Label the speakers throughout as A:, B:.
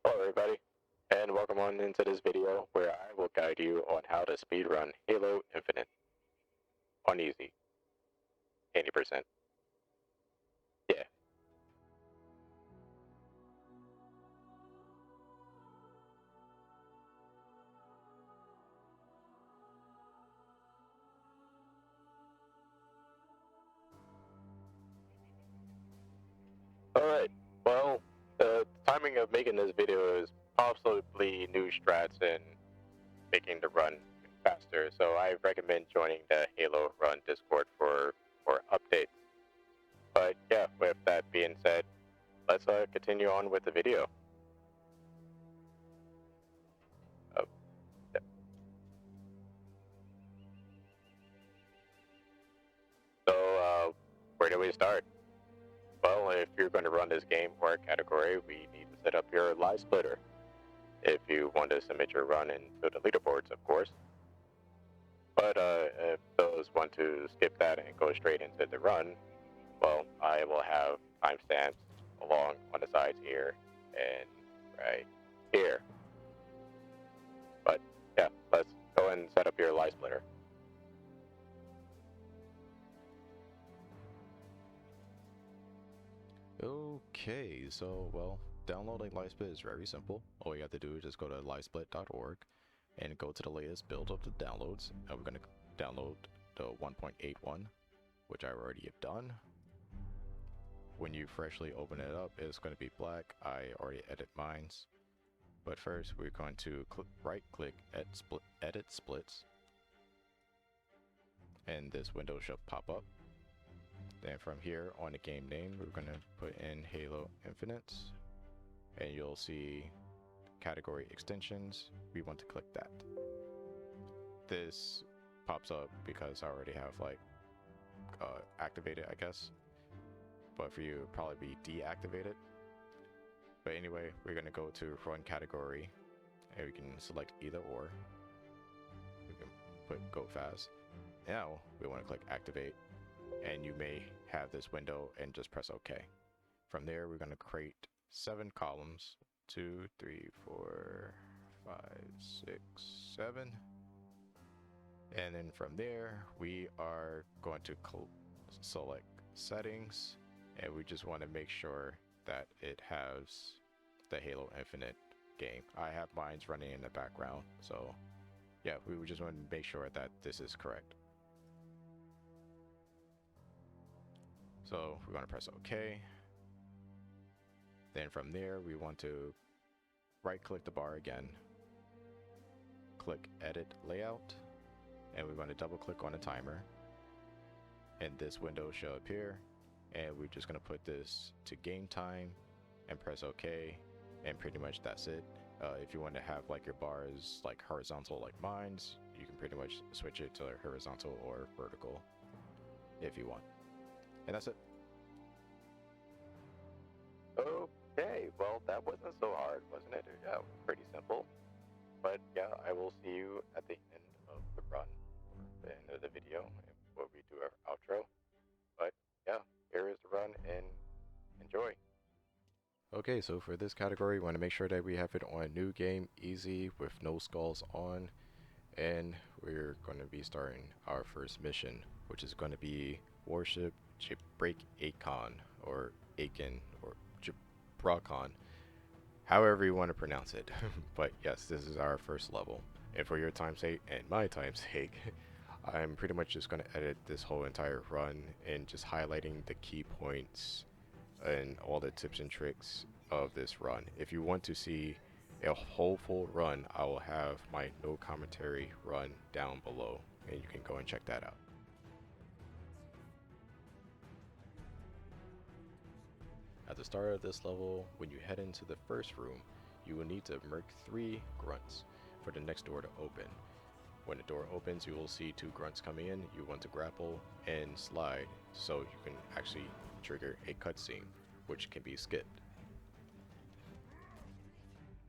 A: Hello everybody, and welcome on into this video where I will guide you on how to speedrun Halo Infinite on easy, 80%. Yeah. Alright, well, the timing of making this video is possibly new strats and making the run faster, so I recommend joining the Halo Run Discord for updates. But yeah, with that being said, let's continue on with the video. So, where do we start? Well, if you're going to run this game or category, we need to set up your live splitter. If you want to submit your run into the leaderboards, of course. But if those want to skip that and go straight into the run, well, I will have timestamps along on the sides here and right here. But yeah, let's go and set up your live splitter.
B: Okay, so well, downloading LiveSplit is very simple. All you have to do is just go to livesplit.org and go to the latest build of the downloads. And we're going to download the 1.81, which I already have done. When you freshly open it up, it's going to be black. I already edit mines. But first, we're going to right click at edit splits. And this window should pop up. Then from here on the game name, we're going to put in Halo Infinite, and you'll see category extensions. We want to click that. This pops up because I already have like activated, I guess, but for you it'll probably be deactivated. But anyway, we're going to go to run category, and we can select either or. We can put go fast. Now we want to click activate, and you may have this window and just press OK. From there, we're going to create 7 columns, 2, 3, 4, 5, 6, 7. And then from there, we are going to select settings, and we just want to make sure that it has the Halo Infinite game. I have mine running in the background, so yeah, we just want to make sure that this is correct. So we're going to press OK. Then from there, we want to right click the bar again, click edit layout, and we're going to double click on the timer. And this window should appear, and we're just going to put this to game time and press OK, and pretty much that's it. If you want to have like your bars like horizontal like mine's, you can pretty much switch it to horizontal or vertical if you want. And that's it.
A: Okay, well that wasn't so hard, wasn't it? Yeah, it was pretty simple. But yeah, I will see you at the end of the run, or the end of the video, where we do our outro. But yeah, here is the run, and enjoy.
B: Okay, so for this category, we want to make sure that we have it on new game, easy, with no skulls on. And we're going to be starting our first mission, which is going to be warship GBRAAKON, or Aiken, or GBRAAKON, however you want to pronounce it. But yes, this is our first level. And for your time's sake and my time's sake, I'm pretty much just going to edit this whole entire run and just highlighting the key points and all the tips and tricks of this run. If you want to see a whole full run, I will have my no commentary run down below, and you can go and check that out. At the start of this level, when you head into the first room, you will need to merc 3 grunts for the next door to open. When the door opens, you will see 2 grunts coming in. You want to grapple and slide so you can actually trigger a cutscene, which can be skipped.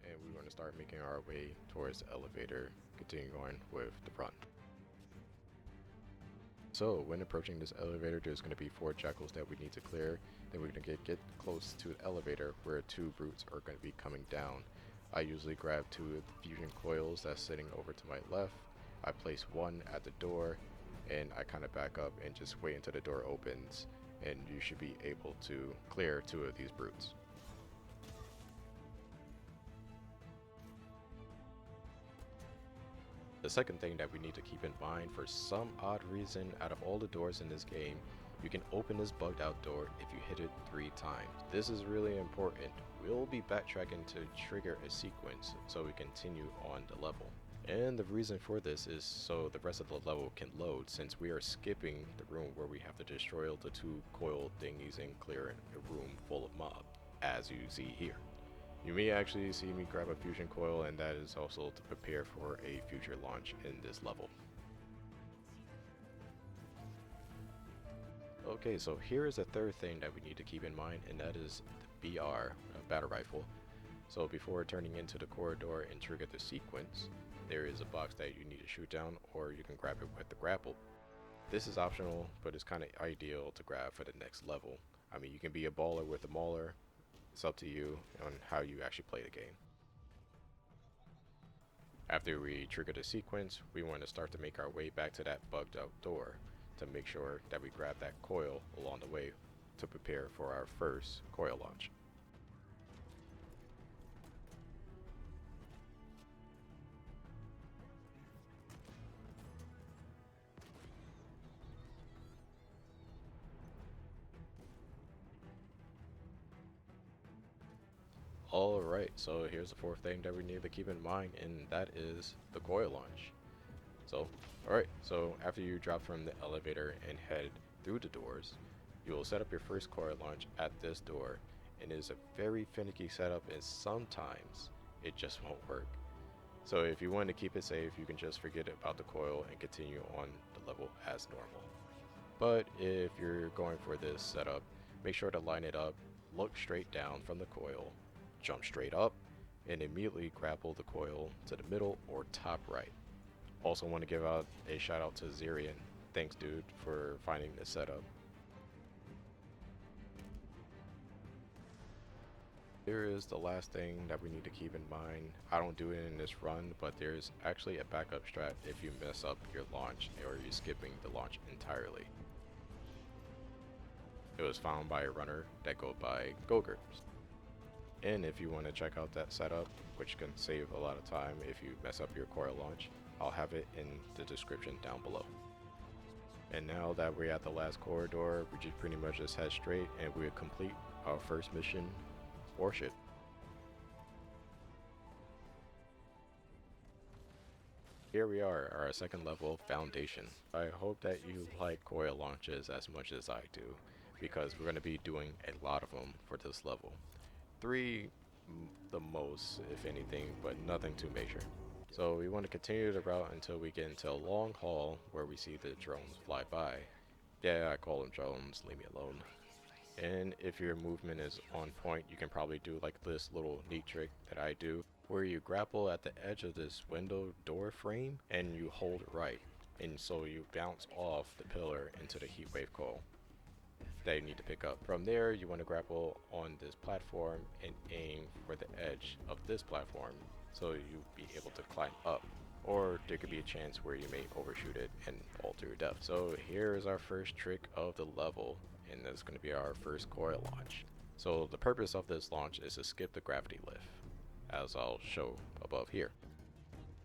B: And we're going to start making our way towards the elevator, continuing on with the run. So when approaching this elevator, there's going to be 4 jackals that we need to clear. Then we're going to get close to the elevator where 2 brutes are going to be coming down. I usually grab 2 of the fusion coils that's sitting over to my left. I place one at the door and I kind of back up and just wait until the door opens, and you should be able to clear 2 of these brutes. The second thing that we need to keep in mind, for some odd reason, out of all the doors in this game, you can open this bugged out door if you hit it 3 times. This is really important. We'll be backtracking to trigger a sequence so we continue on the level. And the reason for this is so the rest of the level can load, since we are skipping the room where we have to destroy the 2 coil thingies and clear a room full of mob, as you see here. You may actually see me grab a fusion coil, and that is also to prepare for a future launch in this level. Okay, so here is the third thing that we need to keep in mind, and that is the BR, battle rifle. So before turning into the corridor and trigger the sequence, there is a box that you need to shoot down, or you can grab it with the grapple. This is optional, but it's kind of ideal to grab for the next level. I mean, you can be a baller with a mauler. It's up to you on how you actually play the game. After we trigger the sequence, we want to start to make our way back to that bugged out door to make sure that we grab that coil along the way to prepare for our first coil launch. Alright, so here's the fourth thing that we need to keep in mind, and that is the coil launch. So, alright, so after you drop from the elevator and head through the doors, you will set up your first coil launch at this door, and it is a very finicky setup, and sometimes it just won't work. So if you want to keep it safe, you can just forget about the coil and continue on the level as normal. But if you're going for this setup, make sure to line it up, look straight down from the coil, jump straight up, and immediately grapple the coil to the middle or top right. Also want to give out a shout out to Zerian. Thanks dude for finding this setup. Here is the last thing that we need to keep in mind. I don't do it in this run, but there's actually a backup strat if you mess up your launch or you're skipping the launch entirely. It was found by a runner that go by Gogurt. And if you want to check out that setup, which can save a lot of time if you mess up your coil launch, I'll have it in the description down below. And now that we're at the last corridor, we just pretty much just head straight and we'll complete our first mission, warship. Here we are, our second level, foundation. I hope that you like coil launches as much as I do, because we're going to be doing a lot of them for this level. 3 the most, if anything, but nothing too major. So we want to continue the route until we get into a long hall where we see the drones fly by. Yeah, I call them drones, leave me alone. And if your movement is on point, you can probably do like this little neat trick that I do, where you grapple at the edge of this window door frame and you hold right, and so you bounce off the pillar into the heat wave coil that you need to pick up. From there, you want to grapple on this platform and aim for the edge of this platform so you'll be able to climb up, or there could be a chance where you may overshoot it and fall to your death. So here is our first trick of the level, and that's going to be our first coil launch. So the purpose of this launch is to skip the gravity lift, as I'll show above here.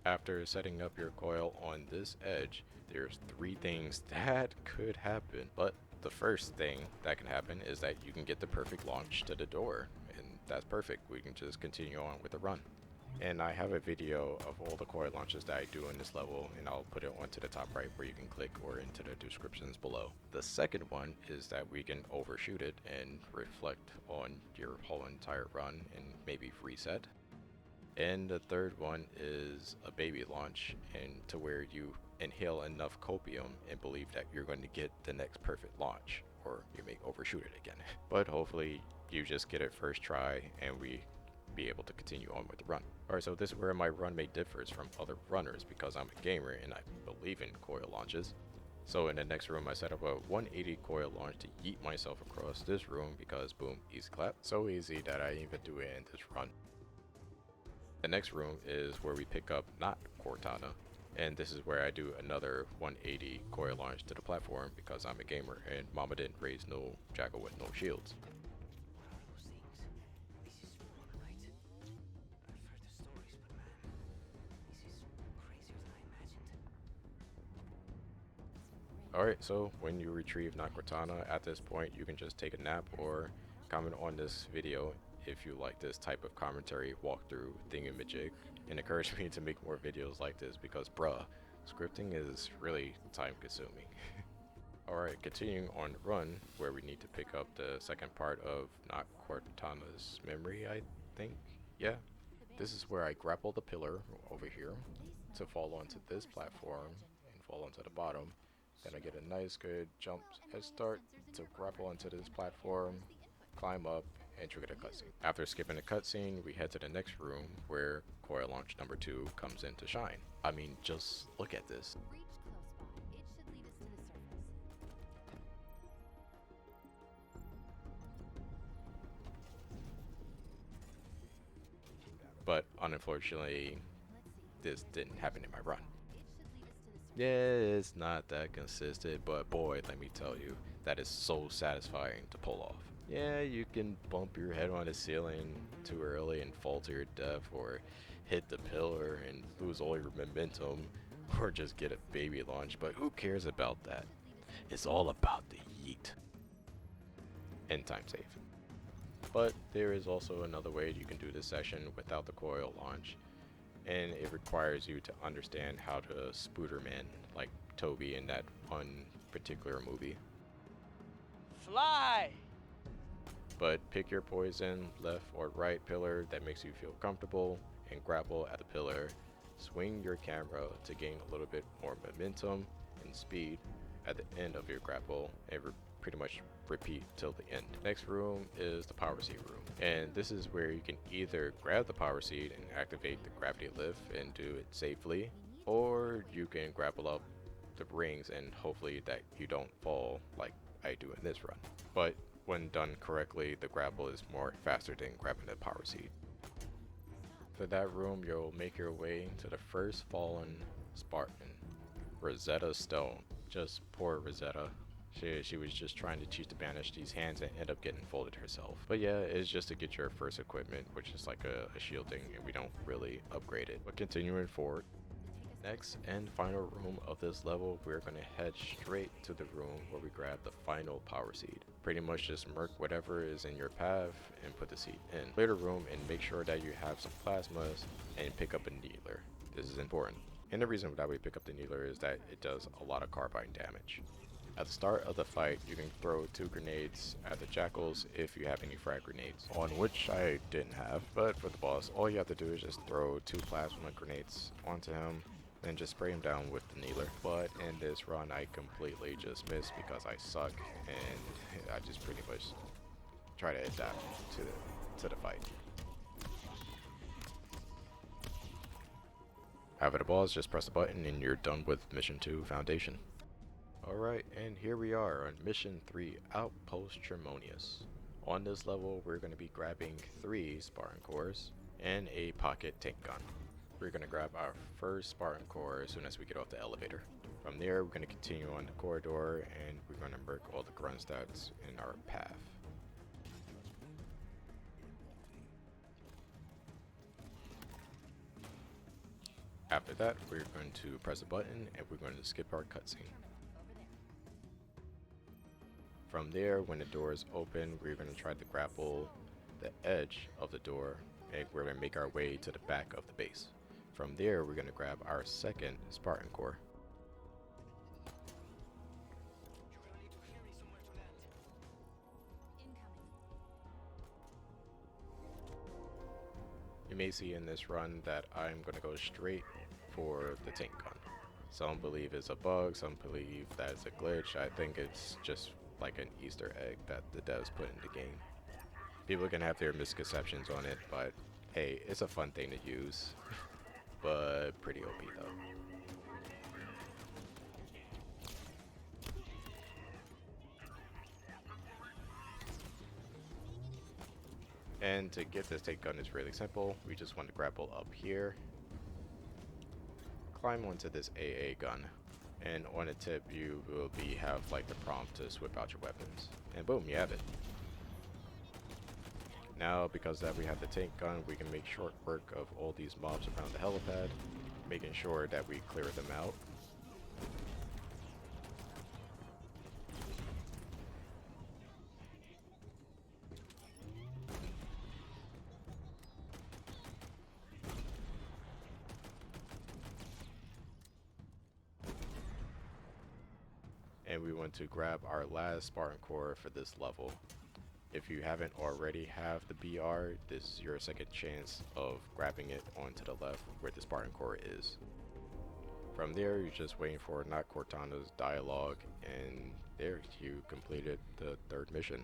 B: After setting up your coil on this edge, there's 3 things that could happen, but the first thing that can happen is that you can get the perfect launch to the door, and that's perfect. We can just continue on with the run. And I have a video of all the coil launches that I do in this level, and I'll put it onto the top right where you can click, or into the descriptions below. The second one is that we can overshoot it and reflect on your whole entire run and maybe reset. And the third one is a baby launch, and to where you inhale enough copium and believe that you're going to get the next perfect launch, or you may overshoot it again. But hopefully you just get it first try and we be able to continue on with the run. Alright, so this is where my run may differs from other runners, because I'm a gamer and I believe in coil launches. So in the next room, I set up a 180 coil launch to yeet myself across this room, because boom, easy clap. So easy that I even do it in this run. The next room is where we pick up not Cortana, and this is where I do another 180 coil launch to the platform because I'm a gamer and mama didn't raise no jackal with no shields. Alright, so when you retrieve not Cortana, at this point you can just take a nap or comment on this video if you like this type of commentary walkthrough thingamajig, and encourage me to make more videos like this because bruh, scripting is really time consuming. Alright, continuing on run, where we need to pick up the second part of not Cortana's memory, I think. Yeah. This is where I grapple the pillar over here to fall onto this platform and fall onto the bottom. Then I get a nice good jump head start to grapple onto this platform, climb up, and trigger the cutscene. After skipping the cutscene, we head to the next room where coil launch number 2 comes in to shine. I mean, just look at this. But unfortunately, this didn't happen in my run. Yeah, it's not that consistent, but boy, let me tell you, that is so satisfying to pull off. Yeah, you can bump your head on the ceiling too early and fall to your death, or hit the pillar and lose all your momentum, or just get a baby launch, but who cares about that? It's all about the yeet. End time save. But there is also another way you can do this session without the coil launch, and it requires you to understand how to Spooderman like Toby in that one particular movie.
C: Fly!
B: But pick your poison, left or right pillar that makes you feel comfortable, and grapple at the pillar. Swing your camera to gain a little bit more momentum and speed at the end of your grapple, and pretty much repeat till the end. Next room is the power seed room, and this is where you can either grab the power seed and activate the gravity lift and do it safely, or you can grapple up the rings and hopefully that you don't fall like I do in this run. But when done correctly, the grapple is more faster than grabbing the power seed. For that room, you'll make your way to the first fallen Spartan, Rosetta Stone. Just poor Rosetta. She was just trying to teach the banish these hands and end up getting folded herself. But yeah, it's just to get your first equipment, which is like a shielding, and we don't really upgrade it. But continuing forward, next and final room of this level, we're going to head straight to the room where we grab the final power seed. Pretty much just murk whatever is in your path and put the seed in. Clear the room and make sure that you have some plasmas and pick up a needler. This is important. And the reason that we pick up the needler is that it does a lot of carbine damage. At the start of the fight, you can throw 2 grenades at the jackals if you have any frag grenades, on which I didn't have. But for the boss, all you have to do is just throw 2 plasma grenades onto him, then just spray him down with the needler. But in this run, I completely just missed because I suck, and I just pretty much try to adapt to the fight. After the boss, just press the button and you're done with Mission 2 Foundation. Alright, and here we are on Mission 3 Outpost Tremonius. On this level, we're going to be grabbing 3 Spartan cores and a pocket tank gun. We're going to grab our first Spartan core as soon as we get off the elevator. From there, we're going to continue on the corridor and we're going to murk all the grunt stats in our path. After that, we're going to press a button and we're going to skip our cutscene. From there, when the door is open, we're going to try to grapple the edge of the door and we're going to make our way to the back of the base. From there, we're going to grab our second Spartan core. You may see in this run that I'm going to go straight for the tank gun. Some believe it's a bug, some believe that it's a glitch. I think it's just like an Easter egg that the devs put in the game. People can have their misconceptions on it, but hey, it's a fun thing to use. But pretty OP though. And to get this take gun is really simple. We just want to grapple up here, climb onto this AA gun, and on the tip you will have like the prompt to whip out your weapons, and boom, you have it. Now because that we have the tank gun, we can make short work of all these mobs around the helipad, making sure that we clear them out. And we want to grab our last Spartan core for this level. If you haven't already have the BR, this is your second chance of grabbing it onto the left where the Spartan core is. From there, you're just waiting for Not Cortana's dialogue, and there you completed the third mission,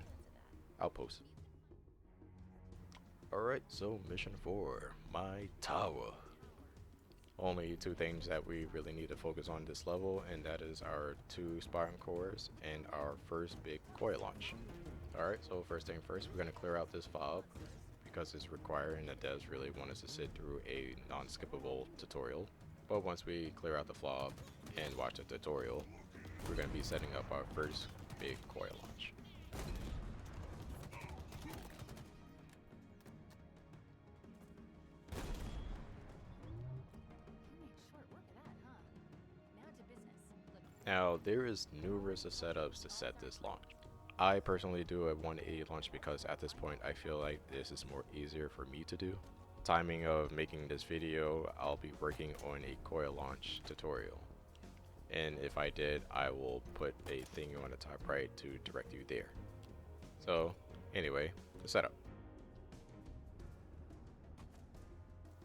B: Outpost. Alright, so mission 4, my tower. Only two things that we really need to focus on this level, and that is our 2 Spartan cores and our first big coil launch. Alright, so first thing first, we're going to clear out this fob because it's required and the devs really want us to sit through a non-skippable tutorial. But once we clear out the fob and watch the tutorial, we're going to be setting up our first big coil launch. Now, there is numerous setups to set this launch. I personally do a 180 launch because at this point I feel like this is more easier for me to do. Timing of making this video, I'll be working on a coil launch tutorial. And if I did, I will put a thing on the top right to direct you there. So, anyway, the setup.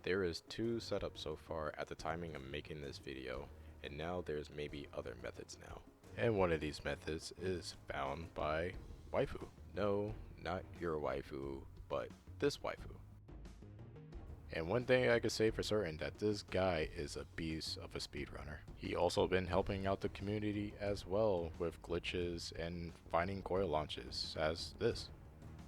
B: There is 2 setups so far at the timing of making this video. And now there's maybe other methods now. And one of these methods is found by Waifu. No, not your waifu, but this waifu. And one thing I could say for certain, that this guy is a beast of a speedrunner. He also been helping out the community as well with glitches and finding coil launches as this.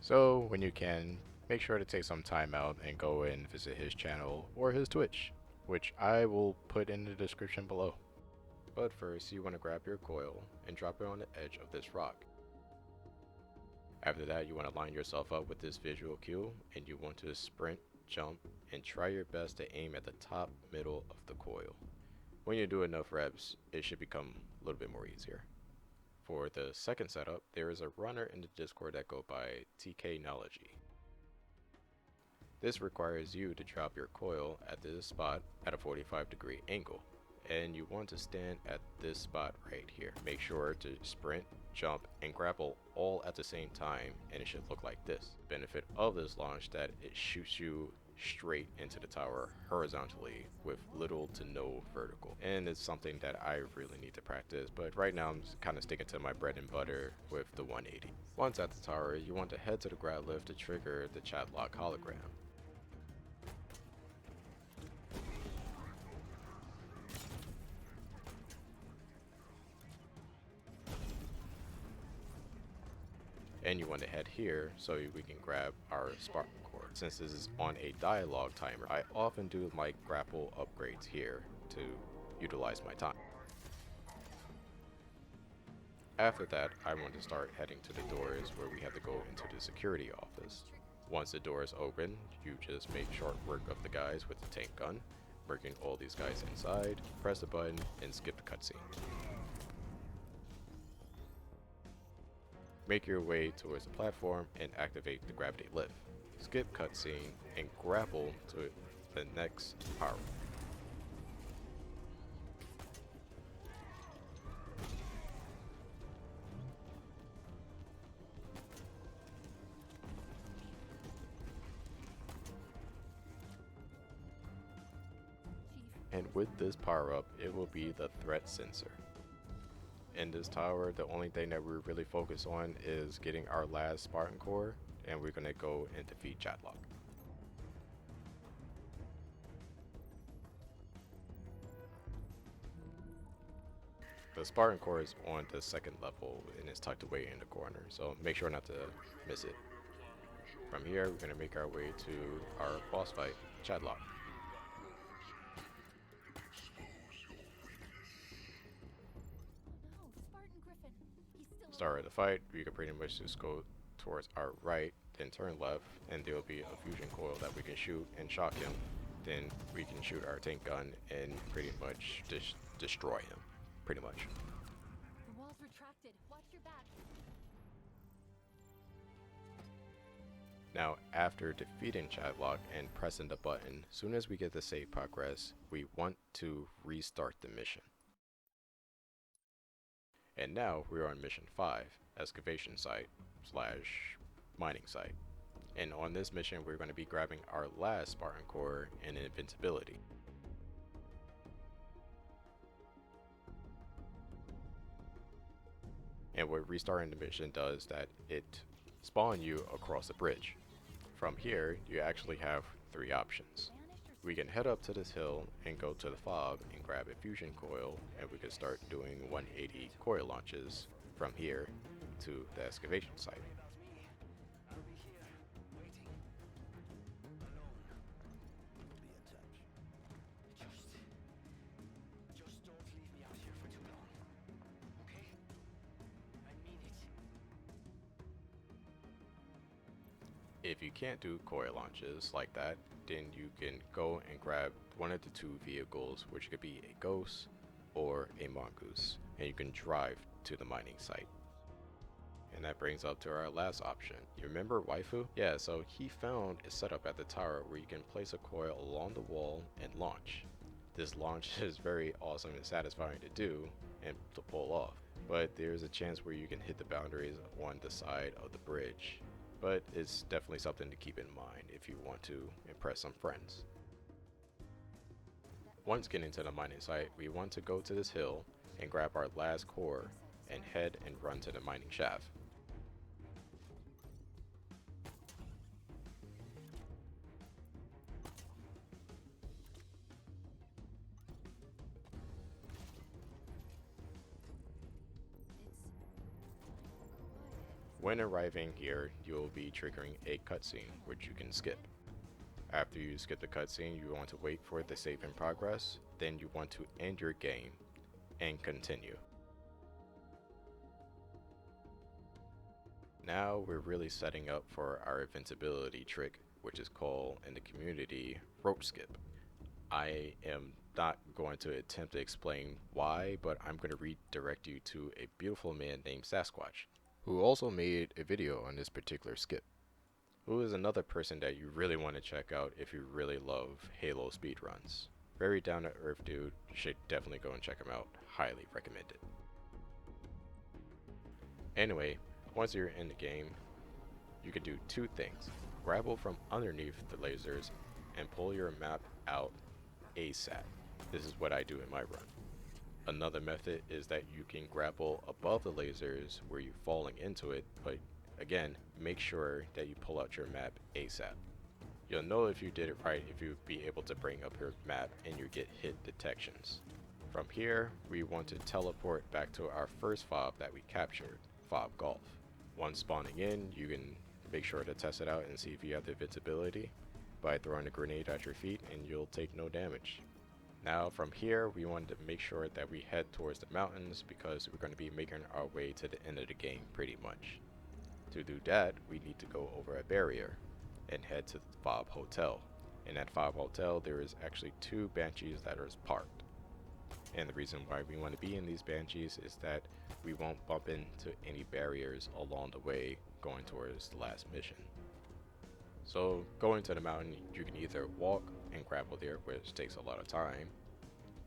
B: So when you can, make sure to take some time out and go and visit his channel or his Twitch, which I will put in the description below. But first, you want to grab your coil and drop it on the edge of this rock. After that, you want to line yourself up with this visual cue, and you want to sprint, jump, and try your best to aim at the top middle of the coil. When you do enough reps, it should become a little bit more easier. For the second setup, there is a runner in the Discord that go by TKnology. This requires you to drop your coil at this spot at a 45-degree angle. And you want to stand at this spot right here. Make sure to sprint, jump, and grapple all at the same time, and it should look like this. The benefit of this launch that it shoots you straight into the tower horizontally with little to no vertical. And it's something that I really need to practice, but right now I'm kind of sticking to my bread and butter with the 180. Once at the tower, you want to head to the grad lift to trigger the chat lock hologram. And you want to head here so we can grab our Spartan core. Since this is on a dialogue timer, I often do like grapple upgrades here to utilize my time. After that, I want to start heading to the doors where we have to go into the security office. Once the doors open, you just make short work of the guys with the tank gun, bringing all these guys inside, press the button, and skip the cutscene. Make your way towards the platform and activate the gravity lift. Skip cutscene and grapple to the next power. And with this power up, it will be the threat sensor. In this tower, the only thing that we're really focused on is getting our last Spartan core, and we're going to go and defeat Chatlock. The Spartan core is on the second level and it's tucked away in the corner, so make sure not to miss it. From here, we're going to make our way to our boss fight, Chadlock. Start of the fight, we can pretty much just go towards our right, then turn left, and there will be a fusion coil that we can shoot and shock him. Then we can shoot our tank gun and pretty much destroy him, pretty much.
C: The wall's retracted. Watch your back.
B: Now, after defeating Chadlock and pressing the button, soon as we get the save progress, we want to restart the mission. And now we're on mission 5, excavation site / mining site. And on this mission, we're going to be grabbing our last Spartan core and invincibility. And what restarting the mission does that it spawns you across the bridge. From here, you actually have 3 options. We can head up to this hill and go to the fob and grab a fusion coil, and we can start doing 180 coil launches from here to the excavation site. If you can't do coil launches like that, then you can go and grab one of the 2 vehicles, which could be a ghost or a mongoose, and you can drive to the mining site. And that brings up to our last option. You remember Waifu? Yeah, so he found a setup at the tower where you can place a coil along the wall and launch. This launch is very awesome and satisfying to do and to pull off, but there's a chance where you can hit the boundaries on the side of the bridge. But it's definitely something to keep in mind if you want to impress some friends. Once getting to the mining site, we want to go to this hill and grab our last core and head and run to the mining shaft. When arriving here, you will be triggering a cutscene, which you can skip. After you skip the cutscene, you want to wait for the save in progress, then you want to end your game and continue. Now we're really setting up for our invincibility trick, which is called in the community rope skip. I am not going to attempt to explain why, but I'm going to redirect you to a beautiful man named Sasquatch, who also made a video on this particular skip, who is another person that you really want to check out if you really love Halo speedruns. Very down to earth dude, you should definitely go and check him out, highly recommend it. Anyway, once you're in the game, you can do 2 things. Grapple from underneath the lasers and pull your map out ASAP. This is what I do in my run. Another method is that you can grapple above the lasers where you're falling into it, but again, make sure that you pull out your map ASAP. You'll know if you did it right if you be able to bring up your map and you get hit detections. From here, we want to teleport back to our first fob that we captured, Fob Golf. Once spawning in, you can make sure to test it out and see if you have the invincibility by throwing a grenade at your feet, and you'll take no damage. Now from here, we wanted to make sure that we head towards the mountains because we're going to be making our way to the end of the game pretty much. To do that, we need to go over a barrier and head to the Fob Hotel. In that Fob Hotel, there is actually 2 Banshees that are parked. And the reason why we want to be in these Banshees is that we won't bump into any barriers along the way going towards the last mission. So going to the mountain, you can either walk and grapple there, which takes a lot of time,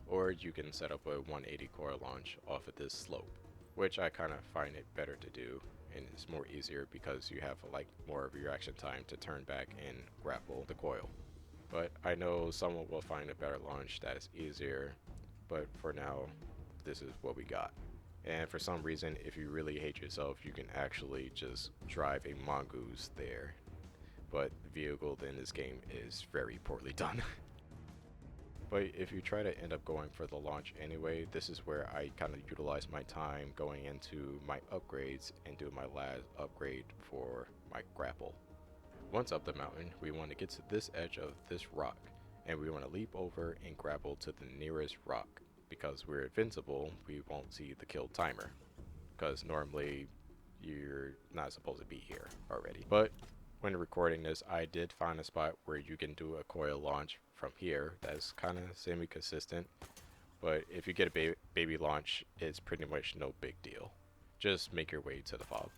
B: or you can set up a 180 coil launch off of this slope, which I kind of find it better to do, and it's more easier because you have like more of a reaction time to turn back and grapple the coil. But I know someone will find a better launch that is easier, but for now, this is what we got. And for some reason, if you really hate yourself, you can actually just drive a mongoose there. But the vehicle in this game is very poorly done. But if you try to end up going for the launch anyway, this is where I kind of utilize my time going into my upgrades and do my last upgrade for my grapple. Once up the mountain, we want to get to this edge of this rock, and we want to leap over and grapple to the nearest rock. Because we're invincible, we won't see the kill timer, because normally you're not supposed to be here already. But when recording this, I did find a spot where you can do a coil launch from here that's kind of semi-consistent, but if you get a baby launch, it's pretty much no big deal. Just make your way to the fob.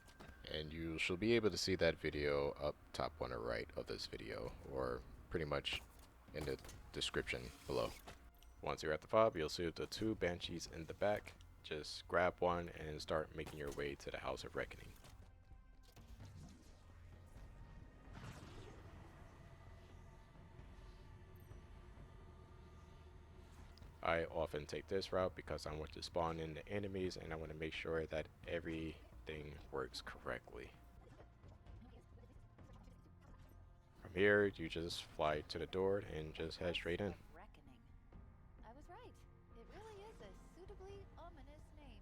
B: And you should be able to see that video up top on the right of this video, or pretty much in the description below. Once you're at the fob, you'll see the 2 banshees in the back. Just grab one and start making your way to the House of Reckoning. I often take this route because I want to spawn in the enemies and I want to make sure that everything works correctly. From here, you just fly to the door and just head straight in.
C: Reckoning. I was right. It really is a suitably ominous name.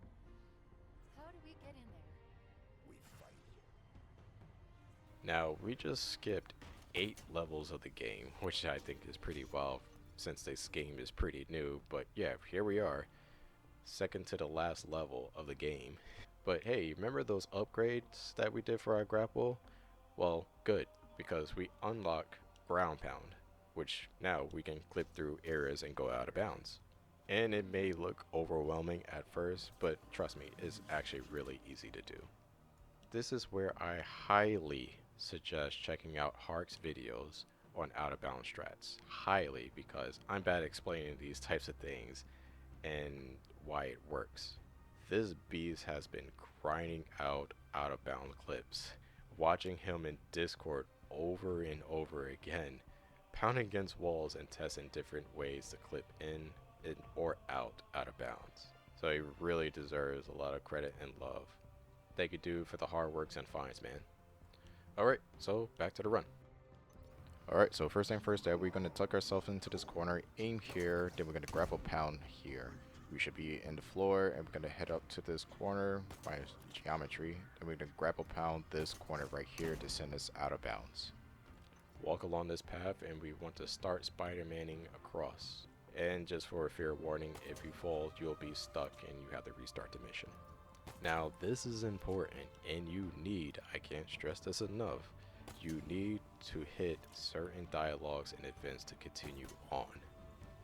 C: How do we get in there?
D: We fight.
B: Now, we just skipped 8 levels of the game, which I think is pretty wild since this game is pretty new, but yeah, here we are, second to the last level of the game. But hey, remember those upgrades that we did for our grapple? Well, good, because we unlock ground pound, which now we can clip through areas and go out of bounds. And it may look overwhelming at first, but trust me, it's actually really easy to do. This is where I highly suggest checking out Harc's videos on out of bounds strats. Highly, because I'm bad at explaining these types of things and why it works. This beast has been grinding out of bounds clips. Watching him in Discord over and over again, pounding against walls and testing different ways to clip in or out of bounds. So he really deserves a lot of credit and love. Thank you, dude, for the hard works and finds, man. Alright, so back to the run. Alright, so first thing first, we're going to tuck ourselves into this corner, aim here, then we're going to grapple pound here. We should be in the floor, and we're going to head up to this corner by geometry, then we're going to grapple pound this corner right here to send us out of bounds. Walk along this path, and we want to start Spider-Manning across. And just for a fair warning, if you fall, you'll be stuck and you have to restart the mission. Now, this is important, and you need, I can't stress this enough, you need to hit certain dialogues and events to continue on.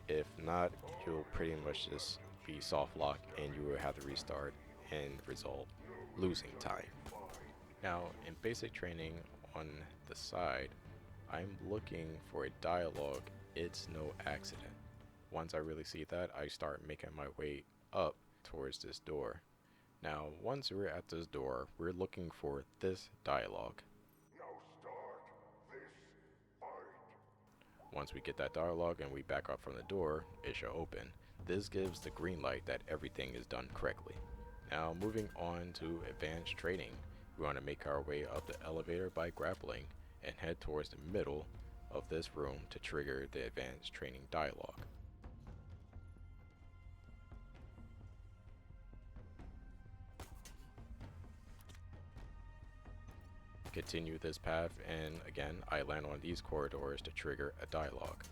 B: If not, you'll pretty much just be soft locked and you will have to restart and result losing time. Now, in basic training on the side, I'm looking for a dialogue, "It's no accident." Once I really see that, I start making my way up towards this door. Now, once we're at this door, we're looking for this dialogue. Once we get that dialogue and we back up from the door, it should open. This gives the green light that everything is done correctly. Now, moving on to advanced training, we want to make our way up the elevator by grappling and head towards the middle of this room to trigger the advanced training dialogue. Continue this path, and again, I land on these corridors to trigger a dialogue.
C: I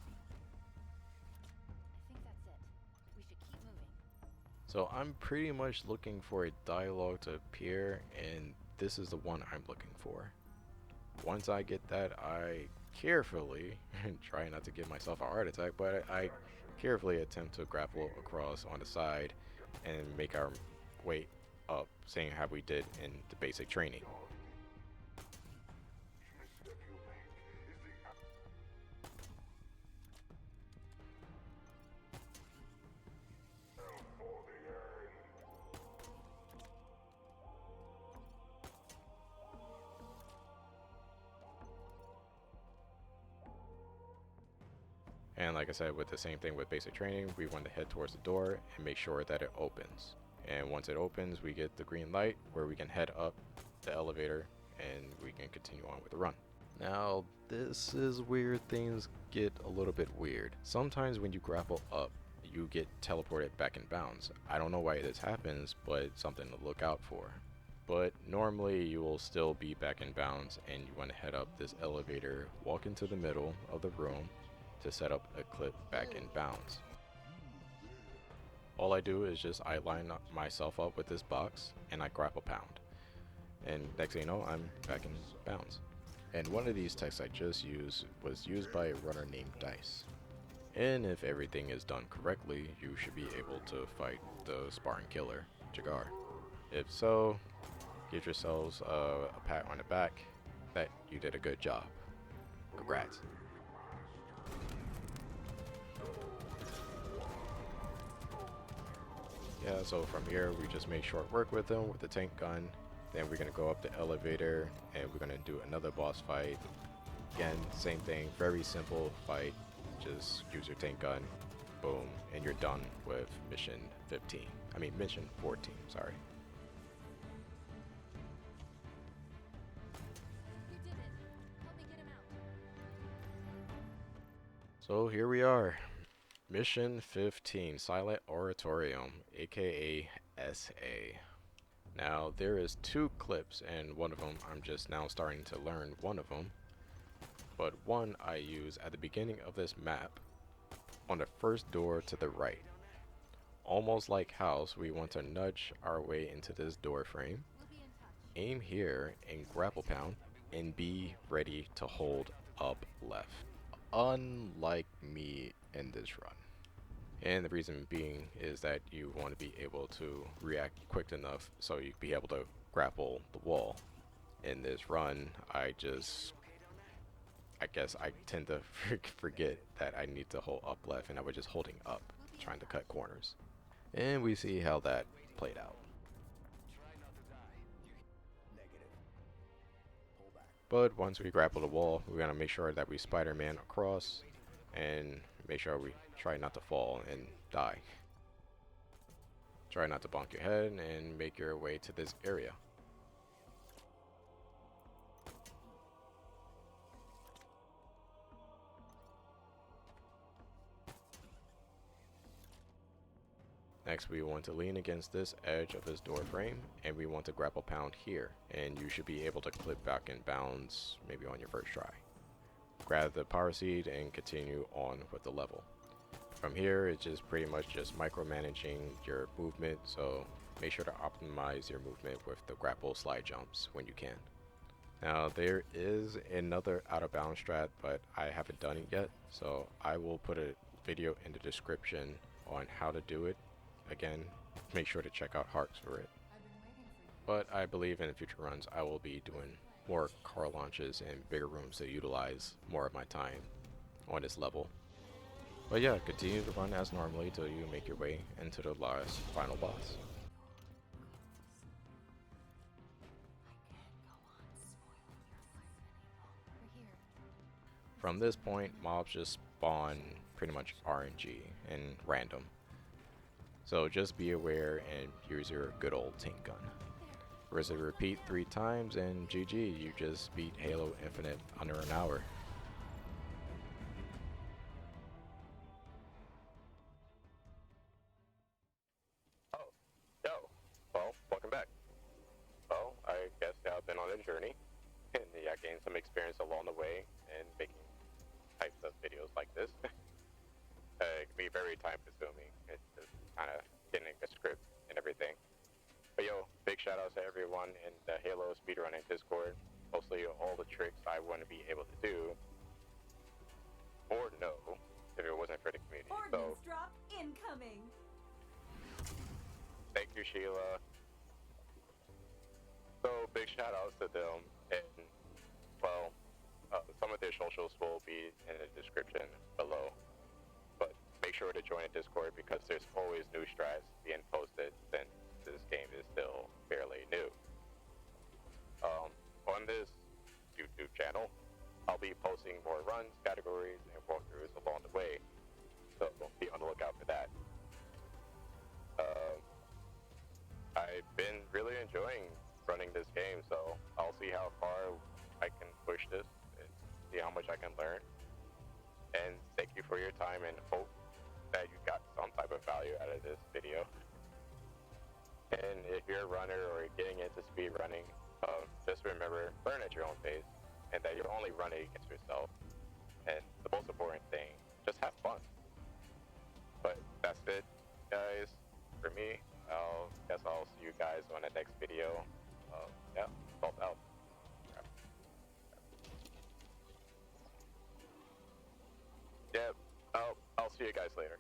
C: think that's it. We should keep moving.
B: So I'm pretty much looking for a dialogue to appear, and this is the one I'm looking for. Once I get that, I carefully, try not to give myself a heart attack, but I carefully attempt to grapple across on the side and make our way up, seeing how we did in the basic training. And like I said, with the same thing with basic training, we want to head towards the door and make sure that it opens. And once it opens, we get the green light where we can head up the elevator and we can continue on with the run. Now, this is where things get a little bit weird. Sometimes when you grapple up, you get teleported back in bounds. I don't know why this happens, but it's something to look out for. But normally you will still be back in bounds and you want to head up this elevator, walk into the middle of the room to set up a clip back in bounds. All I do is just I line up myself up with this box and I grapple pound. And next thing you know, I'm back in bounds. And one of these texts I just used was used by a runner named Dyse. And if everything is done correctly, you should be able to fight the Spartan killer, Gogurt. If so, give yourselves a pat on the back that you did a good job. Congrats. Yeah, so from here we just make short work with them with the tank gun. Then we're gonna go up the elevator and we're gonna do another boss fight. Again, same thing, very simple fight. Just use your tank gun, boom, and you're done with mission 15. I mean mission 14, sorry.
C: You did it. Help me get him out.
B: So here we are. Mission 15, Silent Oratorium, aka SA. Now there is 2 clips and one of them I'm just now starting to learn one of them. But one I use at the beginning of this map on the first door to the right. Almost like house, we want to nudge our way into this door frame,
C: We'll be in touch.
B: aim here and grapple pound and be ready to hold up left. Unlike me in this run. And the reason being is that you want to be able to react quick enough so you be able to grapple the wall. In this run, I guess I tend to forget that I need to hold up left and I was just holding up, trying to cut corners. And we see how that played out. But once we grapple the wall, we're gonna make sure that we Spider-Man across and make sure we try not to fall and die. Try not to bonk your head and make your way to this area. Next, we want to lean against this edge of this door frame and we want to grapple pound here, and you should be able to clip back in bounds maybe on your first try. Grab the power seed and continue on with the level. From here, it's just pretty much just micromanaging your movement, so make sure to optimize your movement with the grapple slide jumps when you can. Now there is another out of bounds strat, but I haven't done it yet, so I will put a video in the description on how to do it. Again, make sure to check out Harc for it. But I believe in future runs I will be doing more car launches and bigger rooms to utilize more of my time on this level. But yeah, continue to run as normally till you make your way into the last final boss.
C: We're here.
B: From this point, mobs just spawn pretty much RNG and random. So just be aware and use your good old tank gun. Whereas repeat 3 times and GG, you just beat Halo Infinite under an hour.
A: Oh, yo. Well, welcome back. Well, I guess I've been on a journey, and I gained some experience along the way in making types of videos like this. It can be very time consuming. It's just kind of getting a script and everything. But yo, big shout outs to everyone in the Halo Speedrunning Discord. Mostly all the tricks I wouldn't be able to do or know if it wasn't for the community.
D: Ordnance drop incoming.
A: Thank you, Sheila. So big shout outs to them, and well, some of their socials will be in the description below. But make sure to join the Discord because there's always new strats being posted since this game is still fairly new. On this YouTube channel, I'll be posting more runs, categories, and walkthroughs along the way, so be on the lookout for that. I've been really enjoying running this game, so I'll see how far I can push this and see how much I can learn. And thank you for your time and hope that you got some type of value out of this video. And And if you're a runner or getting into speed running, just remember, learn at your own pace, and that you're only running against yourself. And the most important thing, just have fun. But that's it, guys, for me. Guess I'll see you guys on the next video. Yeah, Fob out. Yeah, I'll see you guys later.